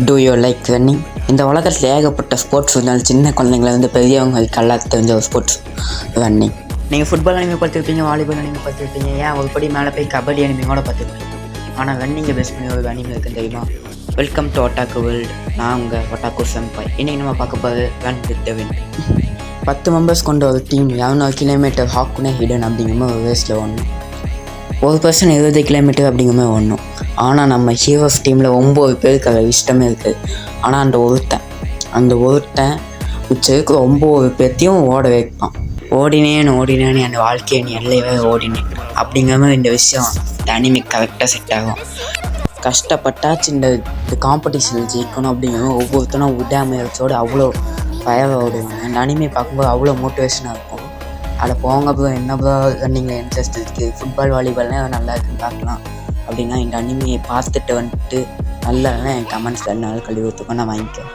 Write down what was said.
Two you like running? இந்த உலகத்தில் ஏகப்பட்ட ஸ்போர்ட்ஸ் இருந்தாலும் சின்ன குழந்தைங்கள பெரியவங்களுக்கு எல்லாம் தெரிஞ்ச ஒரு ஸ்போர்ட்ஸ் ரன்னிங். நீங்கள் ஃபுட்பால் அனிமே பார்த்துருப்பீங்க, வாலிபால் அனிமே பார்த்துருப்பீங்க, ஏன் ஒரு படி மேலே போய் கபடி அனிமையோட பார்த்துருப்பீங்க. ஆனால் ரன்னிங்கை பேஸ் பண்ணி ஒரு அனிமே இருக்குன்னு தெரியுமா? Welcome to ஒட்டாக்கு world. நான் உங்கள் ஒட்டாக்கு செம்பாய். இன்றைக்கி நம்ம பார்க்க போகிறது run with the win. 10 members கொண்ட ஒரு டீம் 200 கிலோமீட்டர் ஹாக்குனே ஹிடன் அப்படிங்கிற மாதிரி ஒரு ரேஸில் ஓடணும். ஒரு பர்சன் 20 கிலோமீட்டர் அப்படிங்கிற மாதிரி ஓடணும். ஆனால் நம்ம ஹீரோஸ் டீமில் 9 பேருக்கு அது இஷ்டமே இருக்குது. ஆனால் அந்த ஒருத்தன் உச்சருக்கு 9 பேர்த்தையும் ஓட வைப்பான். ஓடினேன்னு அந்த வாழ்க்கையை நீ எல்லையவே ஓடினேன் அப்படிங்கிற மாதிரி இந்த விஷயம் இந்த அனிமே கரெக்டாக செட் ஆகும். கஷ்டப்பட்டாச்சு இந்த காம்படிஷனில் ஜெயிக்கணும் அப்படிங்கிற ஒவ்வொருத்தனும் விடாமுயற்சியோடு அவ்வளோ பயவை ஓடுவாங்க. இந்த அனிமே பார்க்கும்போது அவ்வளோ மோட்டிவேஷனாக இருக்கும். அதில் போங்க ப்ரோ, என்ன ப்ரோ ரன்னிங்கில் இன்ட்ரெஸ்ட் இருக்குது, ஃபுட்பால் வாலிபால்னால் நல்லா இருக்குன்னு பார்க்கலாம் அப்படின்னா இந்த அனிமையை பார்த்துட்டு வந்துட்டு நல்லா என் கமெண்ட்ஸில் 4 கழுவி ஊற்றுக்கோ, நான் வாங்கிக்கிறேன்.